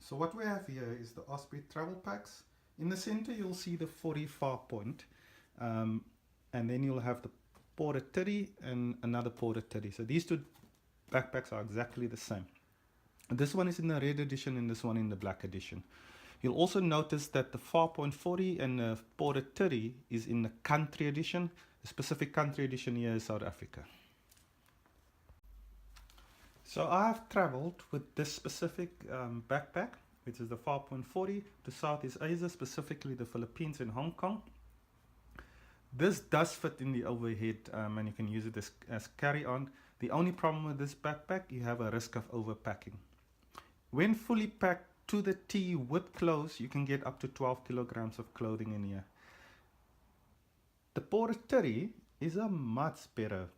So what we have here is the Osprey travel packs. In the center you'll see the 40 far point, and then you'll have the Porter 30 and another Porter 30. So these two backpacks are exactly the same. This one is in the red edition and this one in the black edition. You'll also notice that the far point 40 and the Porter 30 is in the country edition. The specific country edition here is South Africa. So I have traveled with this specific backpack, which is the 4.40 to Southeast Asia, specifically the Philippines and Hong Kong. This does fit in the overhead, and you can use it as carry-on. The only problem with this backpack, you have a risk of overpacking. When fully packed to the T with clothes, you can get up to 12 kilograms of clothing in here. The Porter 30 is a much better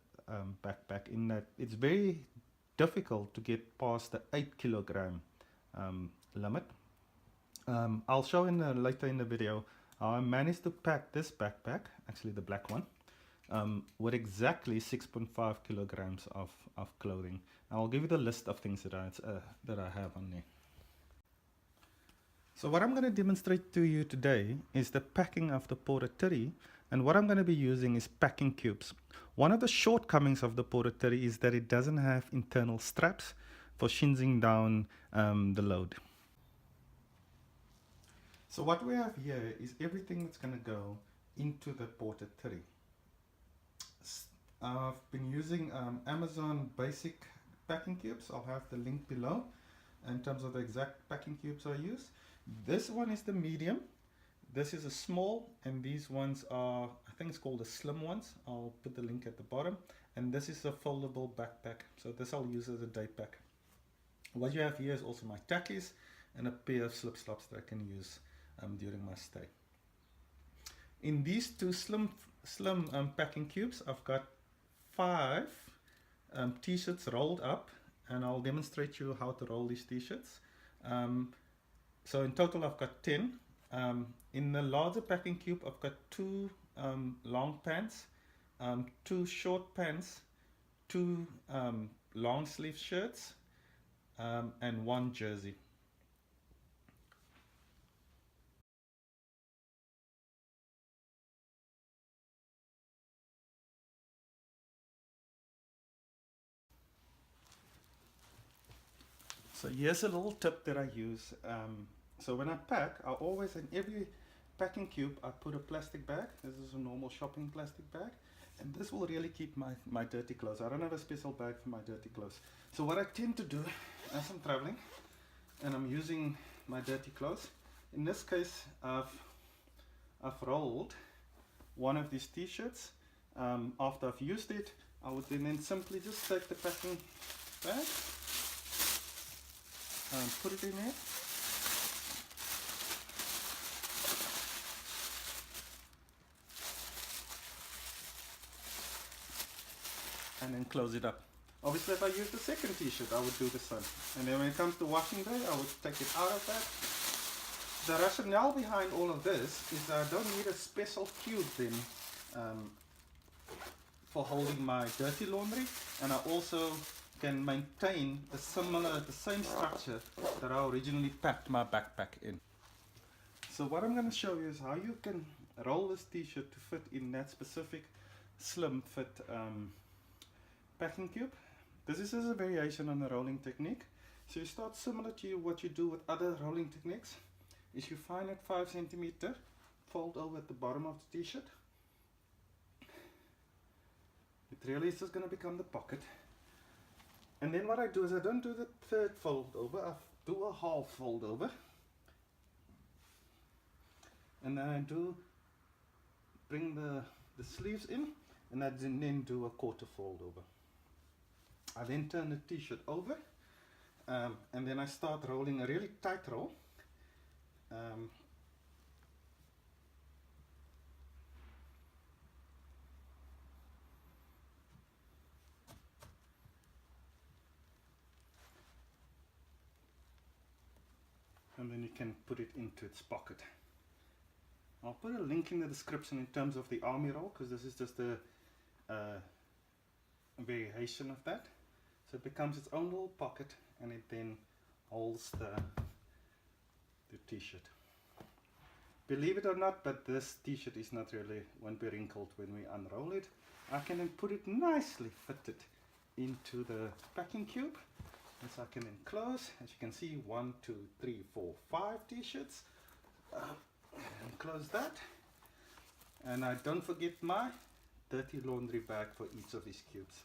backpack in that it's very difficult to get past the 8 kilogram limit. I'll show later in the video how I managed to pack this backpack, actually the black one, with exactly 6.5 kilograms of clothing. I'll give you the list of things that I have on there. So what I'm going to demonstrate to you today is the packing of the Porter 30, and what I'm going to be using is packing cubes. One of the shortcomings of the Porter 30 is that it doesn't have internal straps for shinzing down the load. So what we have here is everything that's going to go into the Porter 30. I've been using Amazon basic packing cubes. I'll have the link below in terms of the exact packing cubes I use. This one is the medium, this is a small, and these ones are, I think it's called the slim ones. I'll put the link at the bottom. And this is a foldable backpack, so this I'll use as a day pack. What you have here is also my tackies and a pair of slip-slops that I can use during my stay. In these two slim packing cubes, I've got 5 t-shirts rolled up, and I'll demonstrate you how to roll these t-shirts. So in total I've got 10. In the larger packing cube I've got 2 long pants, 2 short pants, 2 long sleeve shirts, and 1 jersey. So here's a little tip that I use. So when I pack, I always, in every packing cube, I put a plastic bag. This is a normal shopping plastic bag. And this will really keep my dirty clothes. I don't have a special bag for my dirty clothes. So what I tend to do as I'm traveling, and I'm using my dirty clothes, in this case, I've rolled one of these t-shirts. After I've used it, I would then simply just take the packing bag, put it in there, and then close it up. Obviously if I use the second t-shirt I would do the same, and then when it comes to washing day I would take it out of that. The rationale behind all of this is that I don't need a special cube then for holding my dirty laundry, and I also can maintain the same structure that I originally packed my backpack in. So what I'm going to show you is how you can roll this t-shirt to fit in that specific slim fit packing cube. This is a variation on the rolling technique. So you start similar to what you do with other rolling techniques. Is you find that 5 centimeter, fold over at the bottom of the t-shirt. It really is just going to become the pocket. And then what I do is I don't do the third fold over, I do a half fold over. And then I do bring the sleeves in, and I then do a quarter fold over. I then turn the t-shirt over, and then I start rolling a really tight roll. And then you can put it into its pocket. I'll put a link in the description in terms of the army roll, because this is just a variation of that. So it becomes its own little pocket, and it then holds the t-shirt. Believe it or not, but this t-shirt is not really, won't be wrinkled when we unroll it. I can then put it nicely fitted into the packing cube. And so I can then close, as you can see, 1, 2, 3, 4, 5 t-shirts. And close that. And I don't forget my dirty laundry bag for each of these cubes.